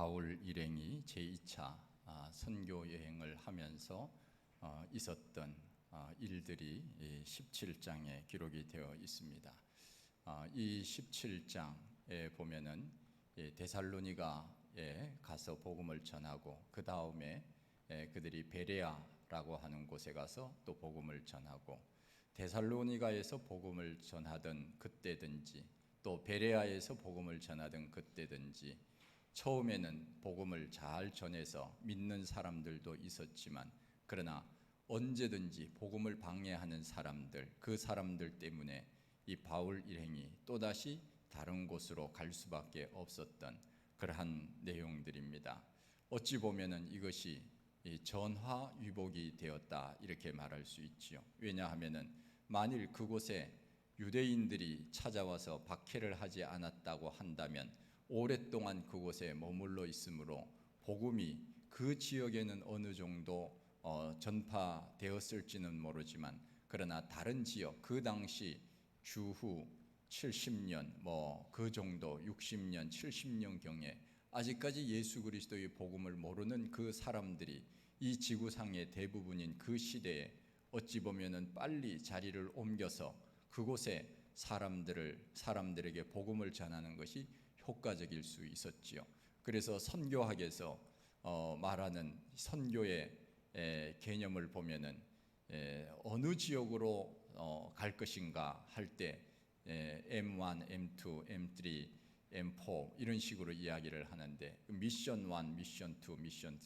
바울 일행이 제2차 선교 여행을 하면서 있었던 일들이 17장에 기록이 되어 있습니다. 이 17장에 보면은 데살로니가에 가서 복음을 전하고 그 다음에 그들이 베레아라고 하는 곳에 가서 또 복음을 전하고 데살로니가에서 복음을 전하던 그때든지 또 베레아에서 복음을 전하던 그때든지 처음에는 복음을 잘 전해서 믿는 사람들도 있었지만 그러나 언제든지 복음을 방해하는 사람들, 그 사람들 때문에 이 바울 일행이 또다시 다른 곳으로 갈 수밖에 없었던 그러한 내용들입니다. 어찌 보면은 이것이 전화위복이 되었다 이렇게 말할 수 있지요. 왜냐하면은 만일 그곳에 유대인들이 찾아와서 박해를 하지 않았다고 한다면 오랫동안 그곳에 머물러 있으므로 복음이 그 지역에는 어느 정도 전파되었을지는 모르지만 그러나 다른 지역, 그 당시 주후 70년 그 정도 60년 70년 경에 아직까지 예수 그리스도의 복음을 모르는 그 사람들이 이 지구상의 대부분인 그 시대에 어찌 보면은 빨리 자리를 옮겨서 그곳에 사람들에게 복음을 전하는 것이 효과적일 수 있었지요. 그래서 선교학에서 말하는 선교의 개념을 보면은 어느 지역으로 갈 것인가 할 때 M1, M2, M3, M4 이런 식으로 이야기를 하는데 미션 1, 미션 2, 미션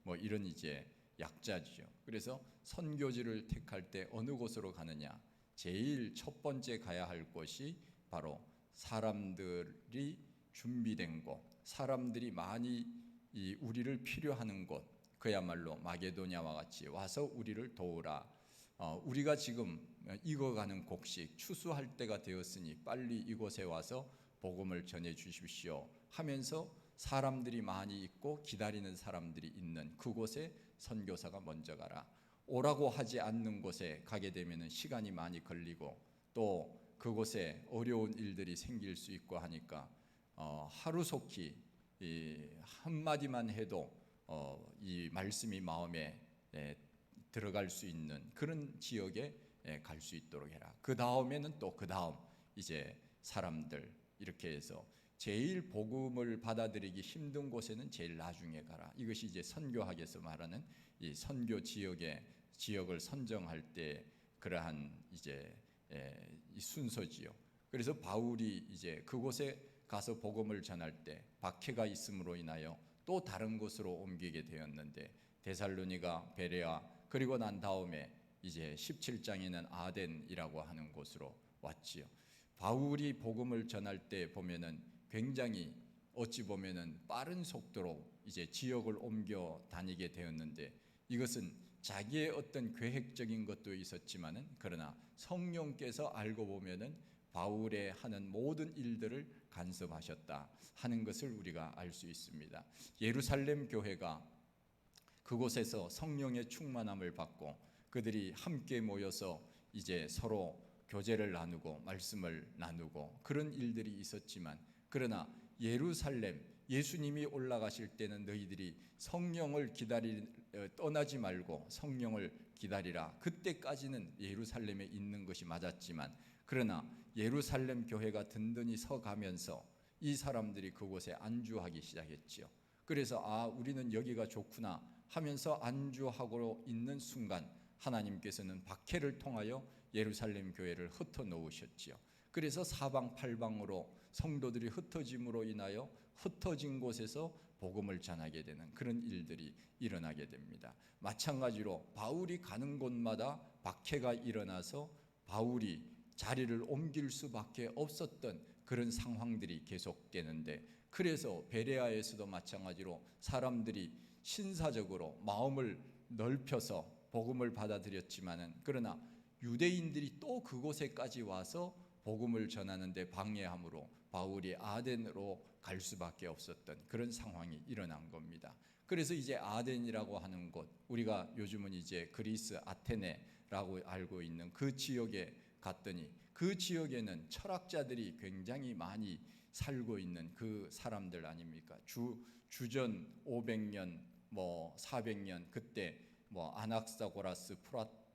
3 이런 이제 약자죠. 그래서 선교지를 택할 때 어느 곳으로 가느냐? 제일 첫 번째 가야 할 곳이 바로 사람들이 준비된 곳, 사람들이 많이 우리를 필요하는 곳, 그야말로 마게도냐와 같이 와서 우리를 도우라. 우리가 지금 익어가는 곡식, 추수할 때가 되었으니 빨리 이곳에 와서 복음을 전해 주십시오 하면서 사람들이 많이 있고 기다리는 사람들이 있는 그곳에 선교사가 먼저 가라. 오라고 하지 않는 곳에 가게 되면 시간이 많이 걸리고 또 그곳에 어려운 일들이 생길 수 있고 하니까 하루속히 한마디만 해도 이 말씀이 마음에 들어갈 수 있는 그런 지역에 갈 수 있도록 해라. 그 다음에는 또 그 다음 이제 사람들 이렇게 해서 제일 복음을 받아들이기 힘든 곳에는 제일 나중에 가라. 이것이 이제 선교학에서 말하는 이 선교 지역을 선정할 때 그러한 이제 이 순서지요. 그래서 바울이 이제 그곳에 가서 복음을 전할 때 박해가 있음으로 인하여 또 다른 곳으로 옮기게 되었는데 데살로니가, 베레아 그리고 난 다음에 이제 17장에는 아덴이라고 하는 곳으로 왔지요. 바울이 복음을 전할 때 보면은 굉장히 어찌 보면은 빠른 속도로 이제 지역을 옮겨 다니게 되었는데 이것은 자기의 어떤 계획적인 것도 있었지만은 그러나 성령께서 알고 보면은 바울의 하는 모든 일들을 간섭하셨다 하는 것을 우리가 알 수 있습니다. 예루살렘 교회가 그곳에서 성령의 충만함을 받고 그들이 함께 모여서 이제 서로 교제를 나누고 말씀을 나누고 그런 일들이 있었지만 그러나 예루살렘 예수님이 올라가실 때는 너희들이 성령을 떠나지 말고 성령을 기다리라. 그때까지는 예루살렘에 있는 것이 맞았지만 그러나 예루살렘 교회가 든든히 서가면서 이 사람들이 그곳에 안주하기 시작했지요. 그래서 우리는 여기가 좋구나 하면서 안주하고 있는 순간 하나님께서는 박해를 통하여 예루살렘 교회를 흩어놓으셨지요. 그래서 사방팔방으로 성도들이 흩어짐으로 인하여 흩어진 곳에서 복음을 전하게 되는 그런 일들이 일어나게 됩니다. 마찬가지로 바울이 가는 곳마다 박해가 일어나서 바울이 자리를 옮길 수밖에 없었던 그런 상황들이 계속되는데 그래서 베레아에서도 마찬가지로 사람들이 신사적으로 마음을 넓혀서 복음을 받아들였지만은 그러나 유대인들이 또 그곳에까지 와서 복음을 전하는데 방해함으로 바울이 아덴으로 갈 수밖에 없었던 그런 상황이 일어난 겁니다. 그래서 이제 아덴이라고 하는 곳, 우리가 요즘은 이제 그리스 아테네라고 알고 있는 그 지역에 갔더니 그 지역에는 철학자들이 굉장히 많이 살고 있는 그 사람들 아닙니까? 주전 500년, 400년 그때 아낙사고라스,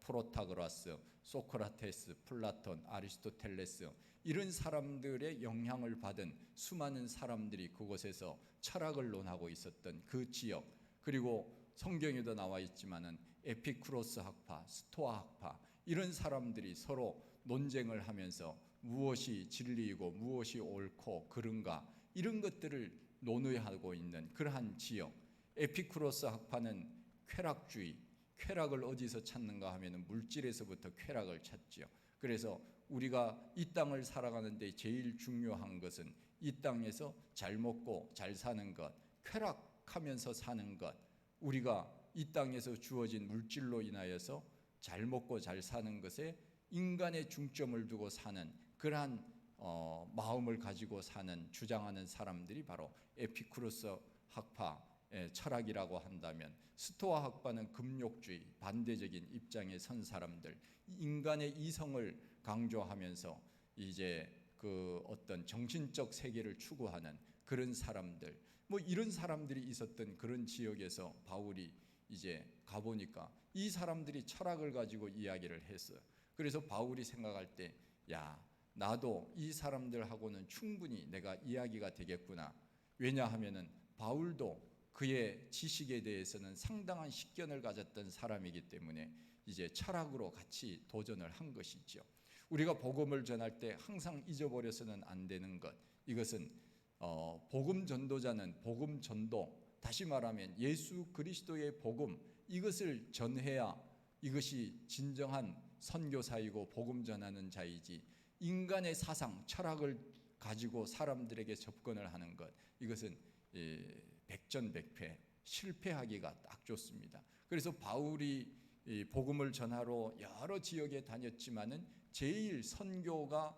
프로타고라스, 소크라테스, 플라톤, 아리스토텔레스 이런 사람들의 영향을 받은 수많은 사람들이 그곳에서 철학을 논하고 있었던 그 지역, 그리고 성경에도 나와 있지만은 에피쿠로스 학파, 스토아 학파 이런 사람들이 서로 논쟁을 하면서 무엇이 진리이고 무엇이 옳고 그른가 이런 것들을 논의하고 있는 그러한 지역. 에피쿠로스 학파는 쾌락주의, 쾌락을 어디서 찾는가 하면 물질에서부터 쾌락을 찾지요. 그래서 우리가 이 땅을 살아가는데 제일 중요한 것은 이 땅에서 잘 먹고 잘 사는 것, 쾌락하면서 사는 것, 우리가 이 땅에서 주어진 물질로 인하여서 잘 먹고 잘 사는 것에 인간의 중점을 두고 사는 그러한 마음을 가지고 사는 주장하는 사람들이 바로 에피쿠로스 학파의 철학이라고 한다면, 스토아 학파는 금욕주의 반대적인 입장에 선 사람들, 인간의 이성을 강조하면서 이제 그 어떤 정신적 세계를 추구하는 그런 사람들, 이런 사람들이 있었던 그런 지역에서 바울이 이제 가보니까 이 사람들이 철학을 가지고 이야기를 했어요. 그래서 바울이 생각할 때, 야, 나도 이 사람들하고는 충분히 내가 이야기가 되겠구나. 왜냐하면은 바울도 그의 지식에 대해서는 상당한 식견을 가졌던 사람이기 때문에 이제 철학으로 같이 도전을 한 것이죠. 우리가 복음을 전할 때 항상 잊어버려서는 안 되는 것, 이것은 복음 전도자는 복음 전도, 다시 말하면 예수 그리스도의 복음, 이것을 전해야 이것이 진정한 선교사이고 복음 전하는 자이지, 인간의 사상, 철학을 가지고 사람들에게 접근을 하는 것, 이것은 백전백패, 실패하기가 딱 좋습니다. 그래서 바울이 복음을 전하러 여러 지역에 다녔지만은 제일 선교가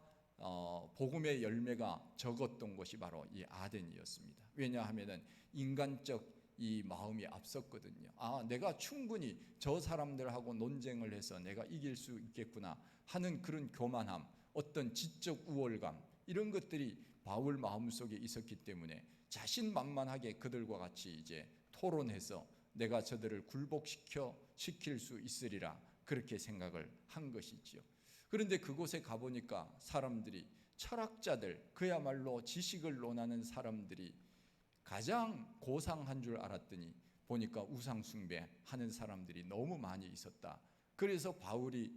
복음의 열매가 적었던 곳이 바로 이 아덴이었습니다. 왜냐하면은 인간적 이 마음이 앞섰거든요. 내가 충분히 저 사람들하고 논쟁을 해서 내가 이길 수 있겠구나 하는 그런 교만함, 어떤 지적 우월감, 이런 것들이 바울 마음속에 있었기 때문에 자신만만하게 그들과 같이 이제 토론해서 내가 저들을 굴복시킬 수 있으리라, 그렇게 생각을 한 것이지요. 그런데 그곳에 가보니까 사람들이, 철학자들, 그야말로 지식을 논하는 사람들이 가장 고상한 줄 알았더니 보니까 우상 숭배하는 사람들이 너무 많이 있었다. 그래서 바울이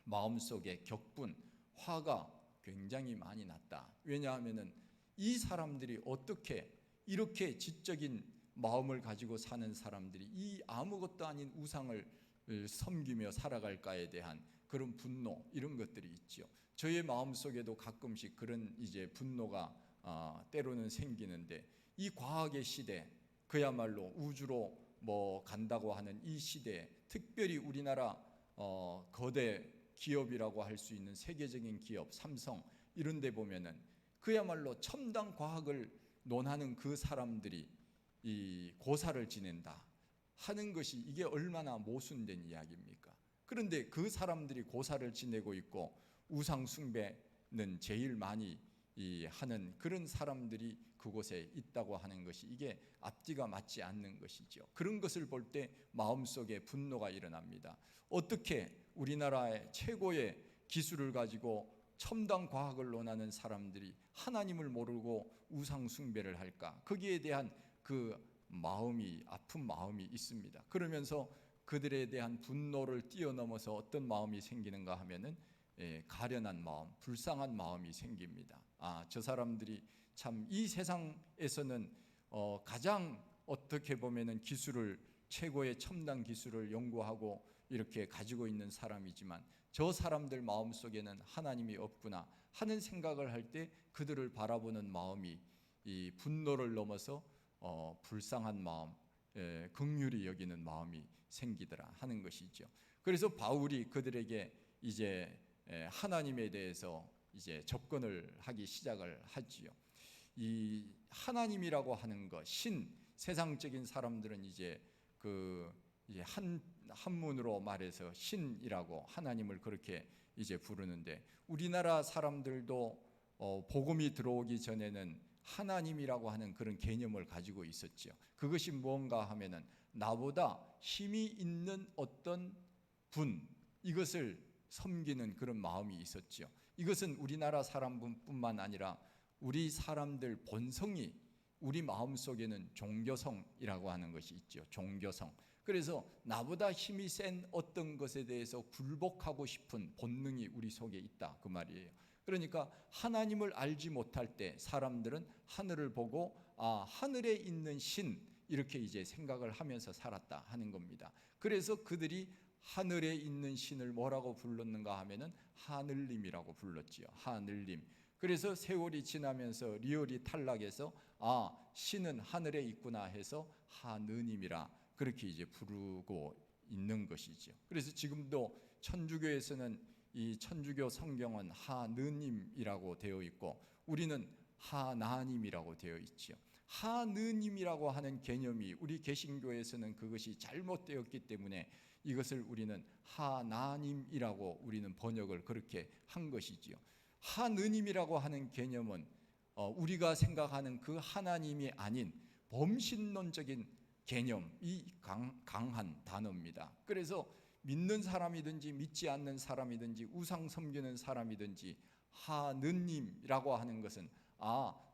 마음속에 격분, 화가 굉장히 많이 났다. 왜냐하면은 이 사람들이 어떻게 이렇게 지적인 마음을 가지고 사는 사람들이 이 아무것도 아닌 우상을 섬기며 살아갈까에 대한 그런 분노, 이런 것들이 있죠. 저의 마음속에도 가끔씩 그런 이제 분노가 때로는 생기는데, 이 과학의 시대, 그야말로 우주로 간다고 하는 이 시대에, 특별히 우리나라 거대 기업이라고 할 수 있는 세계적인 기업 삼성 이런 데 보면은 그야말로 첨단 과학을 논하는 그 사람들이 이 고사를 지낸다 하는 것이, 이게 얼마나 모순된 이야기입니까? 그런데 그 사람들이 고사를 지내고 있고 우상 숭배는 제일 많이 하는 그런 사람들이 그곳에 있다고 하는 것이, 이게 앞뒤가 맞지 않는 것이죠. 그런 것을 볼 때 마음속에 분노가 일어납니다. 어떻게 우리나라의 최고의 기술을 가지고 첨단 과학을 논하는 사람들이 하나님을 모르고 우상 숭배를 할까? 거기에 대한 그 마음이, 아픈 마음이 있습니다. 그러면서 그들에 대한 분노를 뛰어넘어서 어떤 마음이 생기는가 하면은 가련한 마음, 불쌍한 마음이 생깁니다. 저 사람들이 참 이 세상에서는 가장 어떻게 보면은 최고의 첨단 기술을 연구하고 이렇게 가지고 있는 사람이지만 저 사람들 마음속에는 하나님이 없구나 하는 생각을 할 때 그들을 바라보는 마음이 이 분노를 넘어서 불쌍한 마음, 긍휼히 여기는 마음이 생기더라 하는 것이죠. 그래서 바울이 그들에게 이제 하나님에 대해서 이제 접근을 하기 시작을 하지요. 이 하나님이라고 하는 것, 세상적인 사람들은 이제 한 한문으로 말해서 신이라고 하나님을 그렇게 이제 부르는데, 우리나라 사람들도 복음이 들어오기 전에는 하나님이라고 하는 그런 개념을 가지고 있었죠. 그것이 뭔가 하면은 나보다 힘이 있는 어떤 분, 이것을 섬기는 그런 마음이 있었죠. 이것은 우리나라 사람뿐만 아니라 우리 사람들 본성이, 우리 마음속에는 종교성이라고 하는 것이 있죠. 종교성. 그래서 나보다 힘이 센 어떤 것에 대해서 굴복하고 싶은 본능이 우리 속에 있다, 그 말이에요. 그러니까 하나님을 알지 못할 때 사람들은 하늘을 보고 하늘에 있는 신, 이렇게 이제 생각을 하면서 살았다 하는 겁니다. 그래서 그들이 하늘에 있는 신을 뭐라고 불렀는가 하면은 하늘님이라고 불렀지요. 하늘님. 그래서 세월이 지나면서 리얼이 탈락해서 신은 하늘에 있구나 해서 하느님이라 그렇게 이제 부르고 있는 것이죠. 그래서 지금도 천주교에서는 이 천주교 성경은 하느님이라고 되어 있고 우리는 하나님이라고 되어 있죠. 하느님이라고 하는 개념이 우리 개신교에서는 그것이 잘못되었기 때문에 이것을 우리는 하나님이라고 우리는 번역을 그렇게 한 것이지요. 하느님이라고 하는 개념은 우리가 생각하는 그 하나님이 아닌 범신론적인 개념이 강한 단어입니다. 그래서 믿는 사람이든지 믿지 않는 사람이든지 우상 섬기는 사람이든지 하느님이라고 하는 것은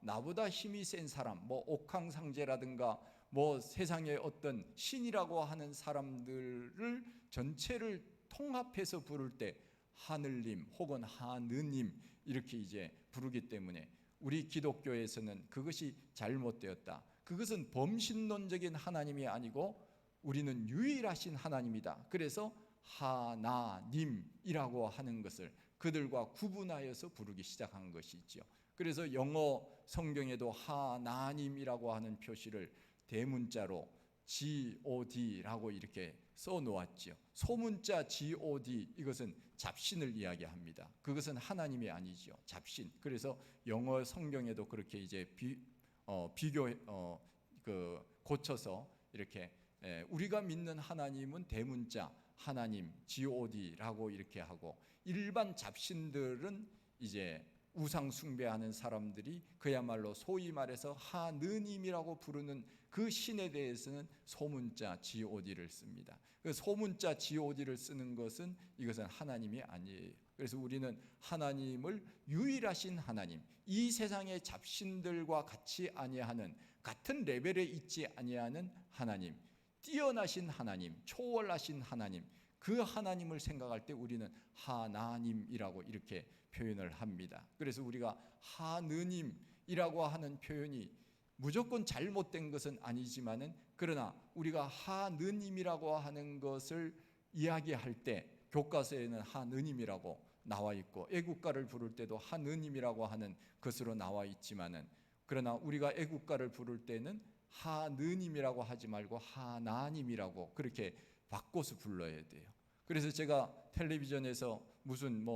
나보다 힘이 센 사람, 뭐 옥황상제라든가 뭐 세상의 어떤 신이라고 하는 사람들을 전체를 통합해서 부를 때 하늘님 혹은 하느님 이렇게 이제 부르기 때문에 우리 기독교에서는 그것이 잘못되었다. 그것은 범신론적인 하나님이 아니고 우리는 유일하신 하나님이다. 그래서 하나님이라고 하는 것을 그들과 구분하여서 부르기 시작한 것이죠. 그래서 영어 성경에도 하나님이라고 하는 표시를 대문자로 God라고 이렇게 써놓았죠. 소문자 God, 이것은 잡신을 이야기합니다. 그것은 하나님이 아니죠. 잡신. 그래서 영어 성경에도 그렇게 이제 고쳐서 이렇게 우리가 믿는 하나님은 대문자 하나님 God라고 이렇게 하고, 일반 잡신들은 이제 우상 숭배하는 사람들이 그야말로 소위 말해서 하느님이라고 부르는 그 신에 대해서는 소문자 God를 씁니다. 그 소문자 God를 쓰는 것은 이것은 하나님이 아니에요. 그래서 우리는 하나님을 유일하신 하나님, 이 세상의 잡신들과 같이 아니하는, 같은 레벨에 있지 아니하는 하나님, 뛰어나신 하나님, 초월하신 하나님, 그 하나님을 생각할 때 우리는 하나님이라고 이렇게 표현을 합니다. 그래서 우리가 하느님이라고 하는 표현이 무조건 잘못된 것은 아니지만은, 그러나 우리가 하느님이라고 하는 것을 이야기할 때 교과서에는 하느님이라고 나와 있고 애국가를 부를 때도 하느님이라고 하는 것으로 나와 있지만은, 그러나 우리가 애국가를 부를 때는 하느님이라고 하지 말고 하나님이라고 그렇게 바꿔서 불러야 돼요. 그래서 제가 텔레비전에서 무슨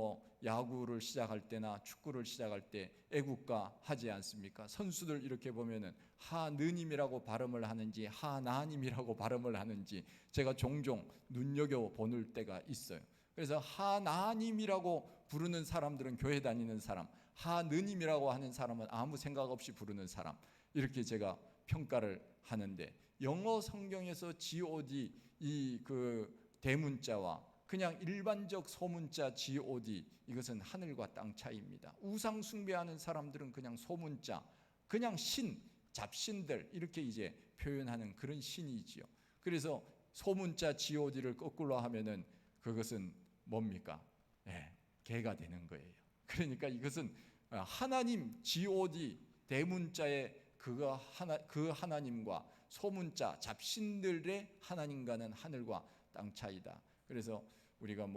야구를 시작할 때나 축구를 시작할 때 애국가 하지 않습니까? 선수들 이렇게 보면은 하느님이라고 발음을 하는지 하나님이라고 발음을 하는지 제가 종종 눈여겨 보는 때가 있어요. 그래서 하나님이라고 부르는 사람들은 교회 다니는 사람, 하느님이라고 하는 사람은 아무 생각 없이 부르는 사람, 이렇게 제가 평가를 하는데, 영어 성경에서 God, 이 대문자와 그냥 일반적 소문자 God, 이것은 하늘과 땅 차이입니다. 우상 숭배하는 사람들은 그냥 소문자, 그냥 신, 잡신들 이렇게 이제 표현하는 그런 신이지요. 그래서 소문자 God를 거꾸로 하면은 그것은 뭡니까? 개가 되는 거예요. 그러니까 이것은 하나님 God 대문자의 그 하나님과 소문자 잡신들의 하나님과는 하늘과 땅 차이다. 그래서 우리가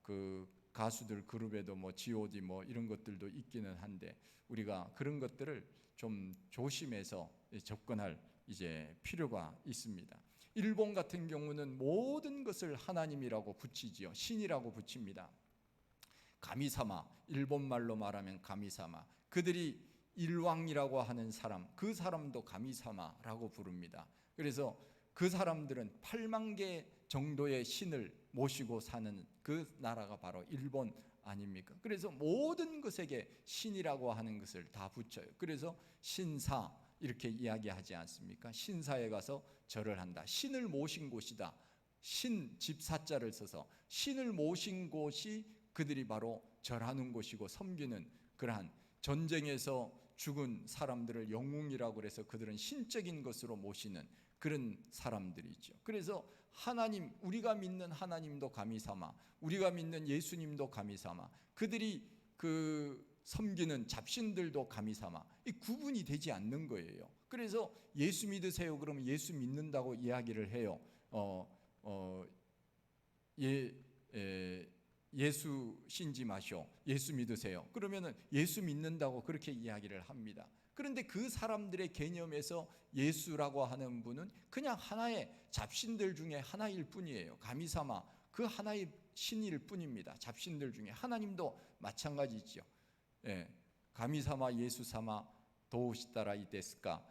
그 가수들 그룹에도 G.O.D 이런 것들도 있기는 한데 우리가 그런 것들을 좀 조심해서 접근할 이제 필요가 있습니다. 일본 같은 경우는 모든 것을 하나님이라고 붙이지요. 신이라고 붙입니다. 가미사마, 일본말로 말하면 가미사마. 그들이 일왕이라고 하는 사람, 그 사람도 가미사마라고 부릅니다. 그래서 그 사람들은 8만 개 정도의 신을 모시고 사는 그 나라가 바로 일본 아닙니까? 그래서 모든 것에게 신이라고 하는 것을 다 붙여요. 그래서 신사 이렇게 이야기하지 않습니까? 신사에 가서 절을 한다. 신을 모신 곳이다. 신 집사자를 써서 신을 모신 곳이 그들이 바로 절하는 곳이고 섬기는, 그러한 전쟁에서 죽은 사람들을 영웅이라고 그래서 그들은 신적인 것으로 모시는 그런 사람들이죠. 그래서 하나님, 우리가 믿는 하나님도 가미 삼아, 우리가 믿는 예수님도 가미 삼아, 그들이 그 섬기는 잡신들도 가미 삼아, 이 구분이 되지 않는 거예요. 그래서 예수 믿으세요 그러면 예수 믿는다고 이야기를 해요. 예수 신지 마시오, 예수 믿으세요. 그러면은 예수 믿는다고 그렇게 이야기를 합니다. 그런데 그 사람들의 개념에서 예수라고 하는 분은 그냥 하나의 잡신들 중에 하나일 뿐이에요. 가미사마 그 하나의 신일 뿐입니다. 잡신들 중에. 하나님도 마찬가지죠. 가미사마 예수사마 도우시다라 이데스까.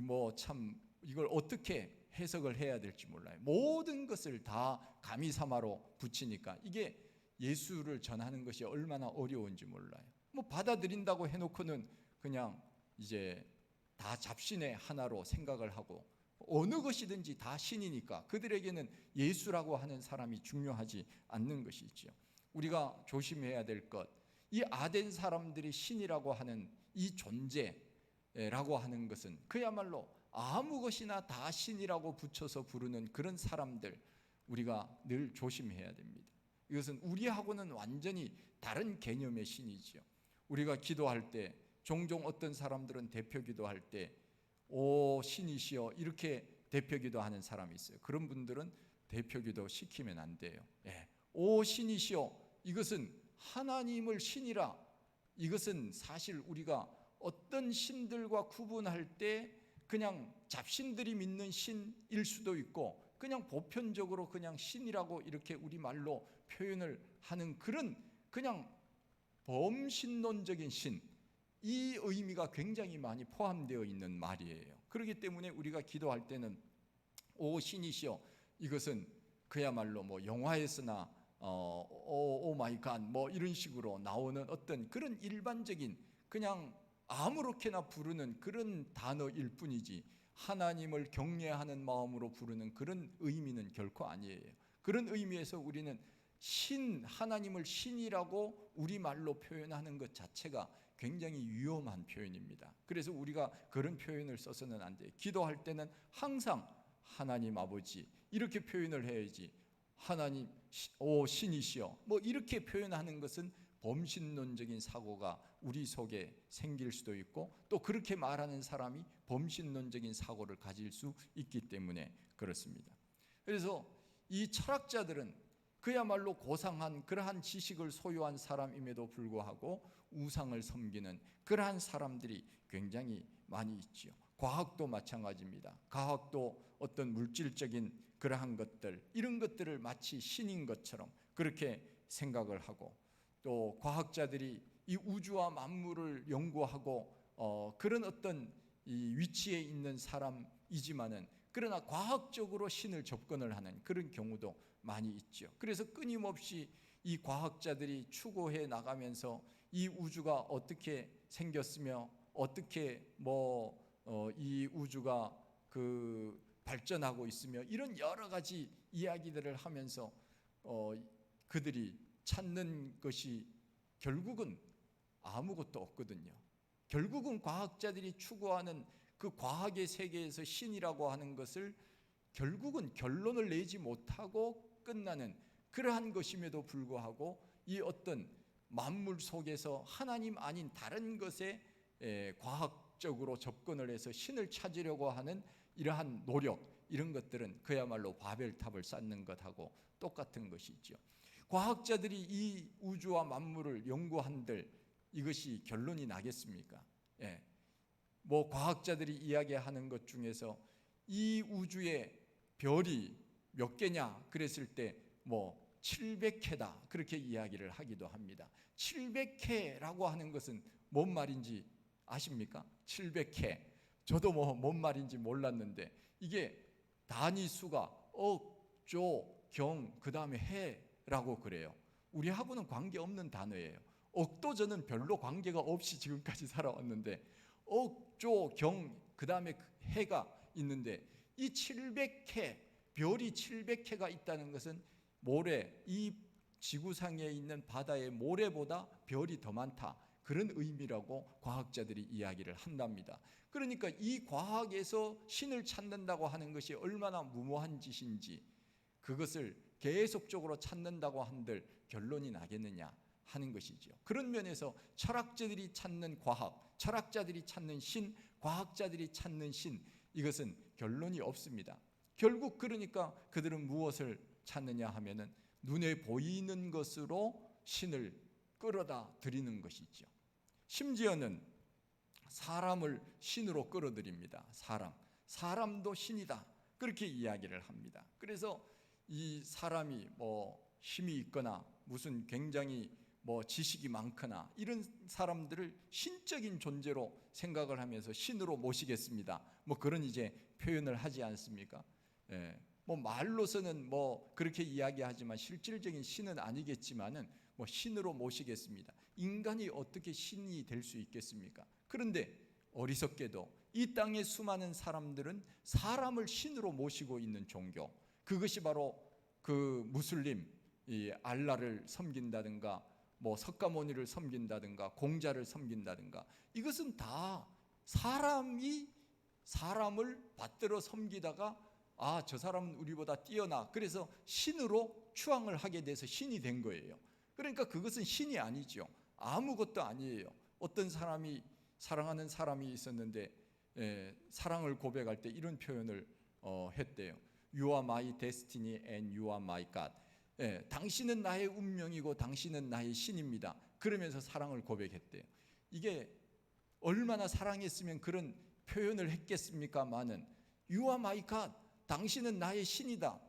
뭐 참 이걸 어떻게 해석을 해야 될지 몰라요. 모든 것을 다 가미사마로 붙이니까 이게 예수를 전하는 것이 얼마나 어려운지 몰라요. 뭐 받아들인다고 해놓고는 그냥 이제 다 잡신의 하나로 생각을 하고, 어느 것이든지 다 신이니까 그들에게는 예수라고 하는 사람이 중요하지 않는 것이죠. 우리가 조심해야 될 것, 이 아덴 사람들이 신이라고 하는 이 존재라고 하는 것은 그야말로 아무 것이나 다 신이라고 붙여서 부르는 그런 사람들, 우리가 늘 조심해야 됩니다. 이것은 우리하고는 완전히 다른 개념의 신이지요. 우리가 기도할 때 종종 어떤 사람들은 대표 기도할 때 오 신이시여 이렇게 대표 기도하는 사람이 있어요. 그런 분들은 대표 기도 시키면 안 돼요. 오 신이시여, 이것은 하나님을 신이라, 이것은 사실 우리가 어떤 신들과 구분할 때 그냥 잡신들이 믿는 신일 수도 있고 그냥 보편적으로 그냥 신이라고 이렇게 우리말로 표현을 하는 그런 그냥 범신론적인 신, 이 의미가 굉장히 많이 포함되어 있는 말이에요. 그렇기 때문에 우리가 기도할 때는 오 신이시여, 이것은 그야말로 뭐 영화에서나 오 마이 갓 뭐 이런 식으로 나오는 어떤 그런 일반적인 그냥 아무렇게나 부르는 그런 단어일 뿐이지 하나님을 경외하는 마음으로 부르는 그런 의미는 결코 아니에요. 그런 의미에서 우리는 신, 하나님을 신이라고 우리말로 표현하는 것 자체가 굉장히 위험한 표현입니다. 그래서 우리가 그런 표현을 써서는 안 돼요. 기도할 때는 항상 하나님 아버지 이렇게 표현을 해야지, 하나님 오 신이시여 뭐 이렇게 표현하는 것은 범신론적인 사고가 우리 속에 생길 수도 있고, 또 그렇게 말하는 사람이 범신론적인 사고를 가질 수 있기 때문에 그렇습니다. 그래서 이 철학자들은 그야말로 고상한 그러한 지식을 소유한 사람임에도 불구하고 우상을 섬기는 그러한 사람들이 굉장히 많이 있지요. 과학도 마찬가지입니다. 과학도 어떤 물질적인 그러한 것들, 이런 것들을 마치 신인 것처럼 그렇게 생각을 하고, 또 과학자들이 이 우주와 만물을 연구하고 그런 어떤 이 위치에 있는 사람이지만은 그러나 과학적으로 신을 접근을 하는 그런 경우도 많이 있죠. 그래서 끊임없이 이 과학자들이 추구해 나가면서 이 우주가 어떻게 생겼으며 어떻게 이 우주가 그 발전하고 있으며 이런 여러 가지 이야기들을 하면서 그들이 찾는 것이 결국은 아무것도 없거든요. 결국은 과학자들이 추구하는 그 과학의 세계에서 신이라고 하는 것을 결국은 결론을 내지 못하고 끝나는 그러한 것임에도 불구하고 이 어떤 만물 속에서 하나님 아닌 다른 것에 과학적으로 접근을 해서 신을 찾으려고 하는 이러한 노력, 이런 것들은 그야말로 바벨탑을 쌓는 것하고 똑같은 것이죠. 과학자들이 이 우주와 만물을 연구한들 이것이 결론이 나겠습니까? 뭐 과학자들이 이야기하는 것 중에서 이 우주의 별이 몇 개냐 그랬을 때 뭐 700해다 그렇게 이야기를 하기도 합니다. 700해라고 하는 것은 뭔 말인지 아십니까? 700해. 저도 뭔 말인지 몰랐는데 이게 단위 수가 조, 경, 그 다음에 해라고 그래요. 우리하고는 관계없는 단어예요. 억도 저는 별로 관계가 없이 지금까지 살아왔는데 억, 조, 경, 그 다음에 해가 있는데 이 700해, 별이 700해가 있다는 것은 모래, 이 지구상에 있는 바다의 모래보다 별이 더 많다, 그런 의미라고 과학자들이 이야기를 한답니다. 그러니까 이 과학에서 신을 찾는다고 하는 것이 얼마나 무모한 짓인지, 그것을 계속적으로 찾는다고 한들 결론이 나겠느냐 하는 것이죠. 그런 면에서 철학자들이 찾는 과학, 철학자들이 찾는 신, 과학자들이 찾는 신, 이것은 결론이 없습니다. 결국 그러니까 그들은 무엇을 찾느냐 하면은 눈에 보이는 것으로 신을 끌어다 드리는 것이죠. 심지어는 사람을 신으로 끌어들입니다. 사람도 신이다, 그렇게 이야기를 합니다. 그래서 이 사람이 힘이 있거나 무슨 굉장히 지식이 많거나 이런 사람들을 신적인 존재로 생각을 하면서 신으로 모시겠습니다, 그런 이제 표현을 하지 않습니까? 말로서는 그렇게 이야기하지만 실질적인 신은 아니겠지만은 신으로 모시겠습니다. 인간이 어떻게 신이 될 수 있겠습니까? 그런데 어리석게도 이 땅의 수많은 사람들은 사람을 신으로 모시고 있는 종교, 그것이 바로 그 무슬림, 이 알라를 섬긴다든가 석가모니를 섬긴다든가 공자를 섬긴다든가, 이것은 다 사람이 사람을 받들어 섬기다가 저 사람은 우리보다 뛰어나, 그래서 신으로 추앙을 하게 돼서 신이 된 거예요. 그러니까 그것은 신이 아니죠. 아무것도 아니에요. 어떤 사람이, 사랑하는 사람이 있었는데 사랑을 고백할 때 이런 표현을 했대요. You are my destiny and you are my God. 당신은 나의 운명이고 당신은 나의 신입니다. 그러면서 사랑을 고백했대요. 이게 얼마나 사랑했으면 그런 표현을 했겠습니까마는 You are my God, 당신은 나의 신이다,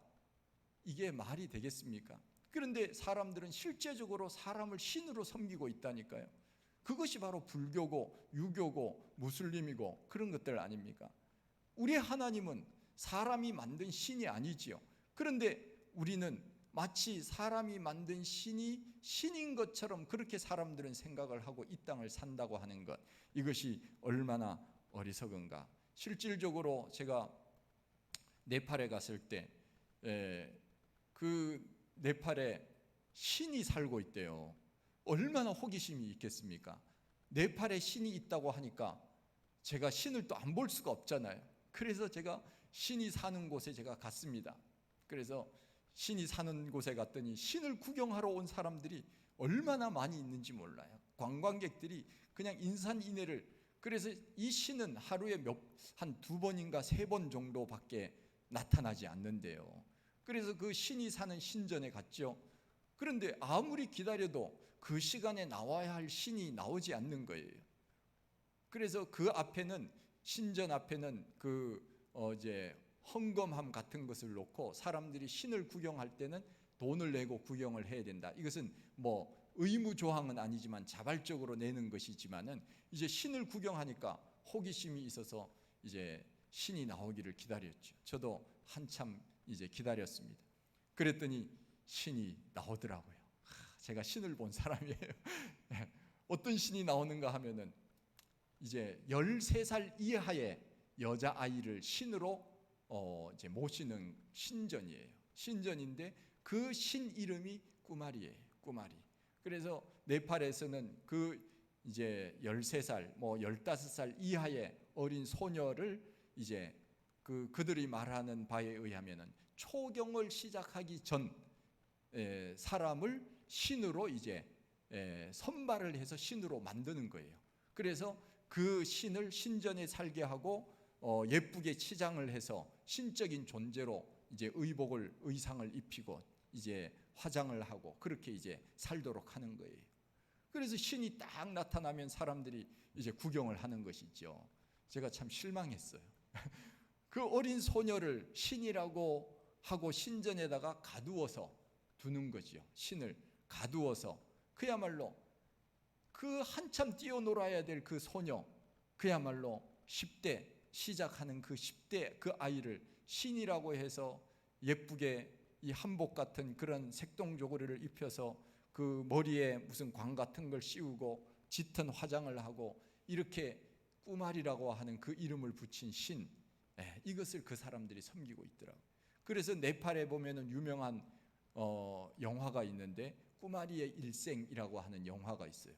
이게 말이 되겠습니까? 그런데 사람들은 실제적으로 사람을 신으로 섬기고 있다니까요. 그것이 바로 불교고 유교고 무슬림이고 그런 것들 아닙니까? 우리 하나님은 사람이 만든 신이 아니지요. 그런데 우리는 마치 사람이 만든 신이 신인 것처럼 그렇게 사람들은 생각을 하고 이 땅을 산다고 하는 것, 이것이 얼마나 어리석은가. 실질적으로 제가 네팔에 갔을 때 그 네팔에 신이 살고 있대요. 얼마나 호기심이 있겠습니까? 네팔에 신이 있다고 하니까 제가 신을 또 안 볼 수가 없잖아요. 그래서 제가 신이 사는 곳에 제가 갔습니다. 그래서 신이 사는 곳에 갔더니 신을 구경하러 온 사람들이 얼마나 많이 있는지 몰라요. 관광객들이 그냥 인산인해를, 그래서 이 신은 하루에 한 2번인가 3번 정도밖에 나타나지 않는데요. 그래서 그 신이 사는 신전에 갔죠. 그런데 아무리 기다려도 그 시간에 나와야 할 신이 나오지 않는 거예요. 그래서 그 앞에는, 신전 앞에는 이제 헌금함 같은 것을 놓고 사람들이 신을 구경할 때는 돈을 내고 구경을 해야 된다. 이것은 의무 조항은 아니지만 자발적으로 내는 것이지만은 이제 신을 구경하니까 호기심이 있어서 이제 신이 나오기를 기다렸죠. 저도 한참 이제 기다렸습니다. 그랬더니 신이 나오더라고요. 제가 신을 본 사람이에요. 어떤 신이 나오는가 하면은 이제 13살 이하의 여자아이를 신으로 이제 모시는 신전이에요. 신전인데 그 신 이름이 꾸마리예요. 꾸마리. 그래서 네팔에서는 그 이제 13살, 15살 이하의 어린 소녀를 이제 그들이 말하는 바에 의하면은 초경을 시작하기 전 사람을 신으로 이제 선발을 해서 신으로 만드는 거예요. 그래서 그 신을 신전에 살게 하고 예쁘게 치장을 해서 신적인 존재로 이제 의상을 입히고 이제 화장을 하고 그렇게 이제 살도록 하는 거예요. 그래서 신이 딱 나타나면 사람들이 이제 구경을 하는 것이죠. 제가 참 실망했어요. 그 어린 소녀를 신이라고 하고 신전에다가 가두어서 두는 거죠. 신을 가두어서 그야말로 그 한참 뛰어놀아야 될 그 소녀, 그야말로 10대 시작하는 그 10대 그 아이를 신이라고 해서 예쁘게 이 한복 같은 그런 색동 조거리를 입혀서 그 머리에 무슨 광 같은 걸 씌우고 짙은 화장을 하고 이렇게 꾸마리라고 하는 그 이름을 붙인 신, 이것을 그 사람들이 섬기고 있더라고요. 그래서 네팔에 보면은 유명한 영화가 있는데 꾸마리의 일생이라고 하는 영화가 있어요.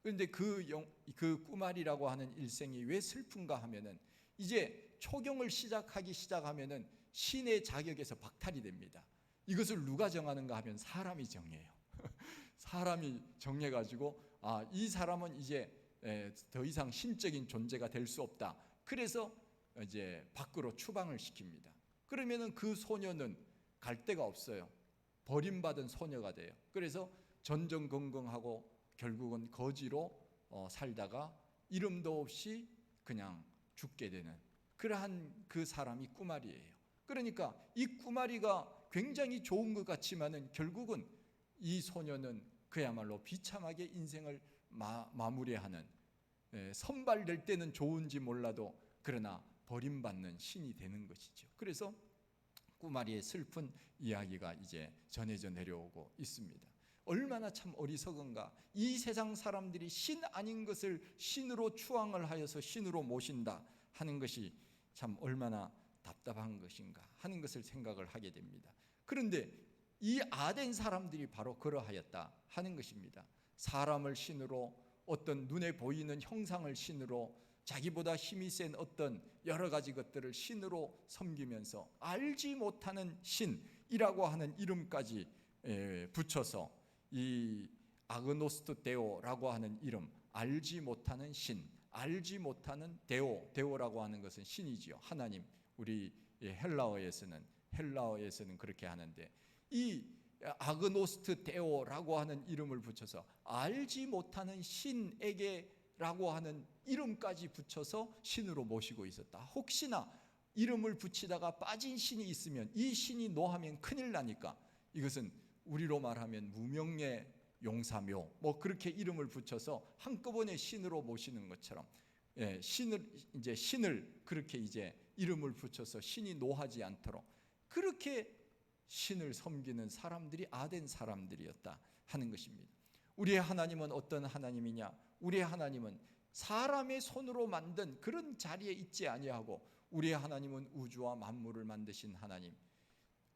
그런데 그 꾸마리라고 하는 일생이 왜 슬픈가 하면은 이제 초경을 시작하면은 신의 자격에서 박탈이 됩니다. 이것을 누가 정하는가 하면 사람이 정해요. 사람이 정해가지고 이 사람은 이제 더 이상 신적인 존재가 될 수 없다. 그래서 이제 밖으로 추방을 시킵니다. 그러면은 그 소녀는 갈 데가 없어요. 버림받은 소녀가 돼요. 그래서 전전긍긍하고 결국은 거지로 살다가 이름도 없이 그냥 죽게 되는 그러한 그 사람이 꾸마리예요. 그러니까 이 꾸마리가 굉장히 좋은 것 같지만은 결국은 이 소녀는 그야말로 비참하게 인생을 마무리하는, 선발될 때는 좋은지 몰라도 그러나 버림받는 신이 되는 것이죠. 그래서 꾸마리의 슬픈 이야기가 이제 전해져 내려오고 있습니다. 얼마나 참 어리석은가. 이 세상 사람들이 신 아닌 것을 신으로 추앙을 하여서 신으로 모신다 하는 것이 참 얼마나 답답한 것인가 하는 것을 생각을 하게 됩니다. 그런데 이 아덴 사람들이 바로 그러하였다 하는 것입니다. 사람을 신으로, 어떤 눈에 보이는 형상을 신으로, 자기보다 힘이 센 어떤 여러 가지 것들을 신으로 섬기면서 알지 못하는 신이라고 하는 이름까지 붙여서 이 아그노스트 데오라고 하는 이름, 알지 못하는 신, 알지 못하는 데오라고 하는 것은 신이지요. 하나님. 우리 헬라어에서는 그렇게 하는데, 이 아그노스트 데오라고 하는 이름을 붙여서 알지 못하는 신에게라고 하는 이름까지 붙여서 신으로 모시고 있었다. 혹시나 이름을 붙이다가 빠진 신이 있으면 이 신이 노하면 큰일 나니까 이것은 우리로 말하면 무명의 용사묘 뭐 그렇게 이름을 붙여서 한꺼번에 신으로 모시는 것처럼, 신을 그렇게 이제 이름을 붙여서 신이 노하지 않도록 그렇게 신을 섬기는 사람들이 아덴 사람들이었다 하는 것입니다. 우리의 하나님은 어떤 하나님이냐? 우리의 하나님은 사람의 손으로 만든 그런 자리에 있지 아니하고 우리의 하나님은 우주와 만물을 만드신 하나님,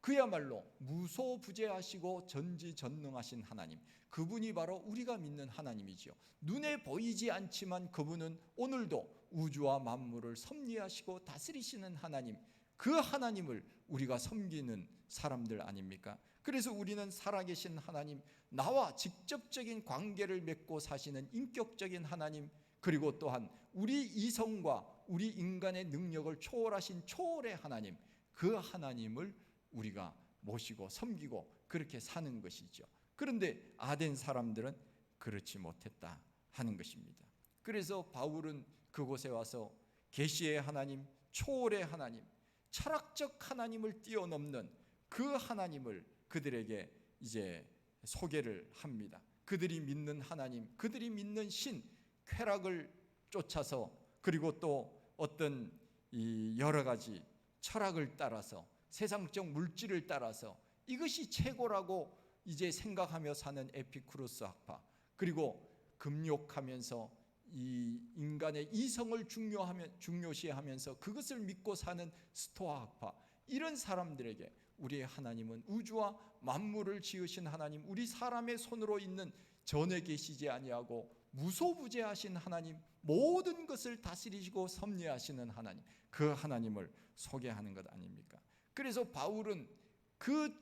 그야말로 무소부재하시고 전지전능하신 하나님, 그분이 바로 우리가 믿는 하나님이지요. 눈에 보이지 않지만 그분은 오늘도 우주와 만물을 섭리하시고 다스리시는 하나님, 그 하나님을 우리가 섬기는 사람들 아닙니까? 그래서 우리는 살아계신 하나님, 나와 직접적인 관계를 맺고 사시는 인격적인 하나님, 그리고 또한 우리 이성과 우리 인간의 능력을 초월하신 초월의 하나님, 그 하나님을 우리가 모시고 섬기고 그렇게 사는 것이죠. 그런데 아덴 사람들은 그렇지 못했다 하는 것입니다. 그래서 바울은 그곳에 와서 계시의 하나님, 초월의 하나님, 철학적 하나님을 뛰어넘는 그 하나님을 그들에게 이제 소개를 합니다. 그들이 믿는 하나님, 그들이 믿는 신, 쾌락을 쫓아서, 그리고 또 어떤 이 여러 가지 철학을 따라서, 세상적 물질을 따라서 이것이 최고라고 이제 생각하며 사는 에피쿠로스 학파, 그리고 금욕하면서 이 인간의 이성을 중요시하면서 그것을 믿고 사는 스토아 학파, 이런 사람들에게 우리의 하나님은 우주와 만물을 지으신 하나님, 우리 사람의 손으로 있는 전에 계시지 아니하고 무소부재하신 하나님, 모든 것을 다스리시고 섭리하시는 하나님, 그 하나님을 소개하는 것 아닙니까? 그래서 바울은 그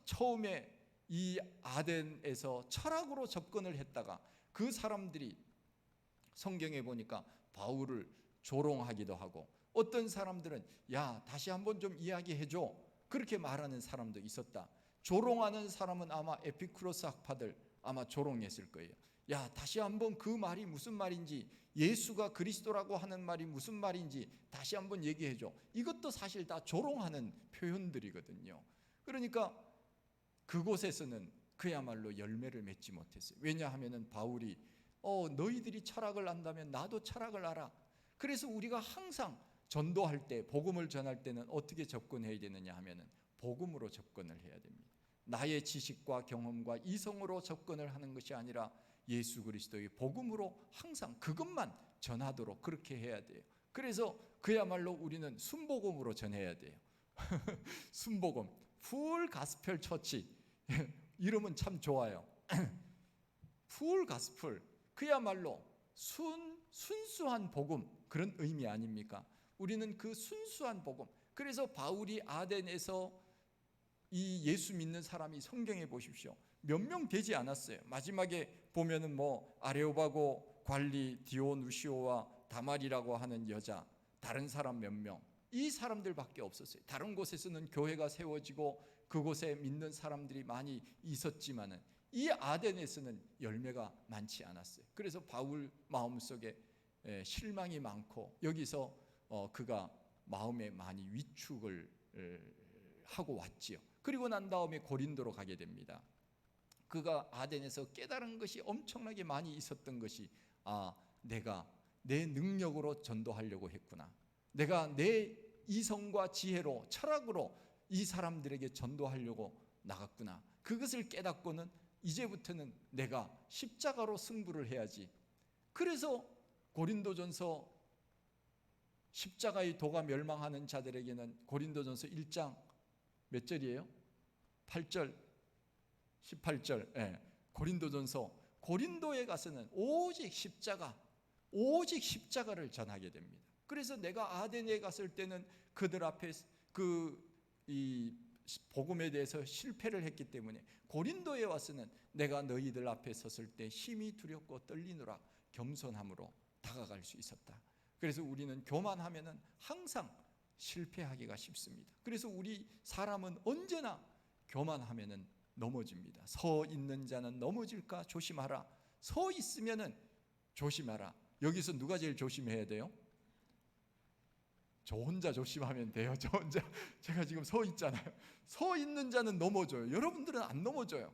처음에 이 아덴에서 철학으로 접근을 했다가 그 사람들이 성경에 보니까 바울을 조롱하기도 하고, 어떤 사람들은 야 다시 한번 좀 이야기해줘 그렇게 말하는 사람도 있었다. 조롱하는 사람은 아마 에피쿠로스 학파들 아마 조롱했을 거예요. 야 다시 한번 그 말이 무슨 말인지, 예수가 그리스도라고 하는 말이 무슨 말인지 다시 한번 얘기해줘. 이것도 사실 다 조롱하는 표현들이거든요. 그러니까 그곳에서는 그야말로 열매를 맺지 못했어요. 왜냐하면 바울이 너희들이 철학을 안다면 나도 철학을 알아. 그래서 우리가 항상 전도할 때, 복음을 전할 때는 어떻게 접근해야 되느냐 하면은 복음으로 접근을 해야 됩니다. 나의 지식과 경험과 이성으로 접근을 하는 것이 아니라 예수 그리스도의 복음으로 항상 그것만 전하도록 그렇게 해야 돼요. 그래서 그야말로 우리는 순복음으로 전해야 돼요. 순복음, 풀 가스펠 처치. 이름은 참 좋아요. 풀 가스펠, 그야말로 순수한 복음, 그런 의미 아닙니까? 우리는 그 순수한 복음. 그래서 바울이 아덴에서 이 예수 믿는 사람이, 성경에 보십시오, 몇 명 되지 않았어요. 마지막에 보면은 뭐 아레오바고 관리 디오누시오와 다말이라고 하는 여자, 다른 사람 몇 명, 이 사람들밖에 없었어요. 다른 곳에서는 교회가 세워지고 그곳에 믿는 사람들이 많이 있었지만은 이 아덴에서는 열매가 많지 않았어요. 그래서 바울 마음속에 실망이 많고 여기서 그가 마음에 많이 위축을 하고 왔지요. 그리고 난 다음에 고린도로 가게 됩니다. 그가 아덴에서 깨달은 것이 엄청나게 많이 있었던 것이, 내가 내 능력으로 전도하려고 했구나. 내가 내 이성과 지혜로, 철학으로 이 사람들에게 전도하려고 나갔구나. 그것을 깨닫고는 이제부터는 내가 십자가로 승부를 해야지. 그래서 고린도전서, 십자가의 도가 멸망하는 자들에게는 고린도전서 1장 몇 절이에요? 8절, 18절. 고린도전서, 고린도에 가서는 오직 십자가를 전하게 됩니다. 그래서 내가 아덴에 갔을 때는 그들 앞에 이 복음에 대해서 실패를 했기 때문에 고린도에 와서는 내가 너희들 앞에 섰을 때 심히 두렵고 떨리노라 겸손함으로 다가갈 수 있었다. 그래서 우리는 교만하면은 항상 실패하기가 쉽습니다. 그래서 우리 사람은 언제나 교만하면은 넘어집니다. 서 있는 자는 넘어질까 조심하라. 서 있으면은 조심하라. 여기서 누가 제일 조심해야 돼요? 저 혼자 조심하면 돼요. 저 혼자, 제가 지금 서 있잖아요. 서 있는 자는 넘어져요. 여러분들은 안 넘어져요.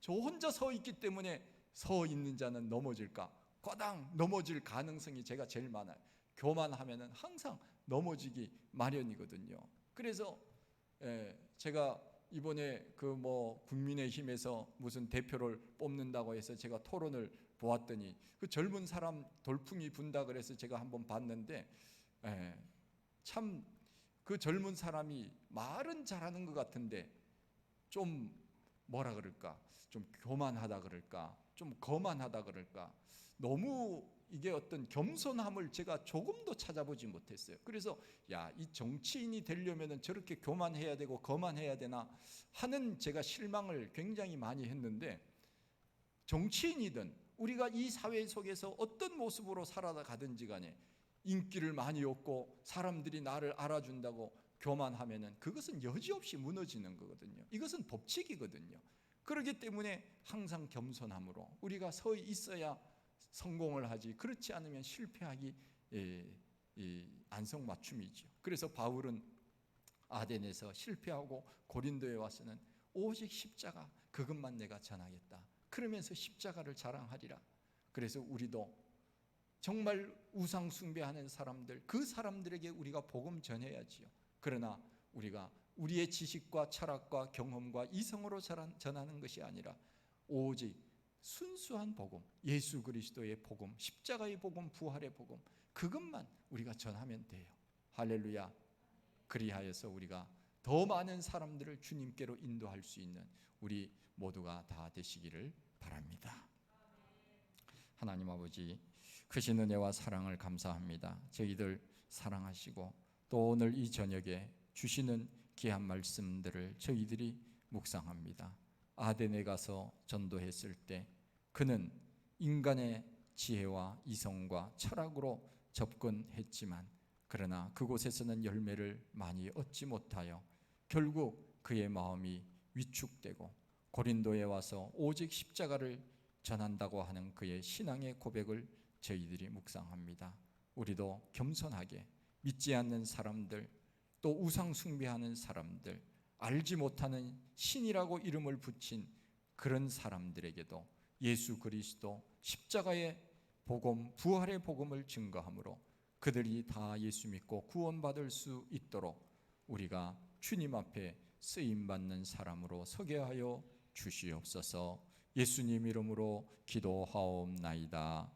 저 혼자 서 있기 때문에 서 있는 자는 넘어질까? 꼬당 넘어질 가능성이 제가 제일 많아요. 교만하면은 항상 넘어지기 마련이거든요. 그래서 제가 이번에 국민의힘에서 무슨 대표를 뽑는다고 해서 제가 토론을 보았더니 그 젊은 사람 돌풍이 분다 그래서 제가 한번 봤는데, 참 그 젊은 사람이 말은 잘하는 것 같은데 좀 뭐라 그럴까, 좀 교만하다 그럴까, 좀 거만하다 그럴까, 너무 이게 어떤 겸손함을 제가 조금도 찾아보지 못했어요. 그래서 이 정치인이 되려면 저렇게 교만해야 되고 거만해야 되나 하는 제가 실망을 굉장히 많이 했는데, 정치인이든 우리가 이 사회 속에서 어떤 모습으로 살아가든지 간에 인기를 많이 얻고 사람들이 나를 알아준다고 교만하면은 그것은 여지없이 무너지는 거거든요. 이것은 법칙이거든요. 그렇기 때문에 항상 겸손함으로 우리가 서 있어야 성공을 하지, 그렇지 않으면 실패하기 안성맞춤이죠. 그래서 바울은 아덴에서 실패하고 고린도에 와서는 오직 십자가, 그것만 내가 전하겠다. 그러면서 십자가를 자랑하리라. 그래서 우리도 정말 우상 숭배하는 사람들, 그 사람들에게 우리가 복음 전해야지요. 그러나 우리가 우리의 지식과 철학과 경험과 이성으로 전하는 것이 아니라 오직 순수한 복음, 예수 그리스도의 복음, 십자가의 복음, 부활의 복음, 그것만 우리가 전하면 돼요. 할렐루야. 그리하여서 우리가 더 많은 사람들을 주님께로 인도할 수 있는 우리 모두가 다 되시기를 바랍니다. 하나님 아버지, 크신 은혜와 사랑을 감사합니다. 저희들 사랑하시고 또 오늘 이 저녁에 주시는 귀한 말씀들을 저희들이 묵상합니다. 아덴에 가서 전도했을 때 그는 인간의 지혜와 이성과 철학으로 접근했지만, 그러나 그곳에서는 열매를 많이 얻지 못하여 결국 그의 마음이 위축되고 고린도에 와서 오직 십자가를 전한다고 하는 그의 신앙의 고백을 저희들이 묵상합니다. 우리도 겸손하게 믿지 않는 사람들, 또 우상 숭배하는 사람들, 알지 못하는 신이라고 이름을 붙인 그런 사람들에게도 예수 그리스도 십자가의 복음, 부활의 복음을 증거함으로 그들이 다 예수 믿고 구원받을 수 있도록 우리가 주님 앞에 쓰임 받는 사람으로 서게 하여 주시옵소서. 예수님 이름으로 기도하옵나이다.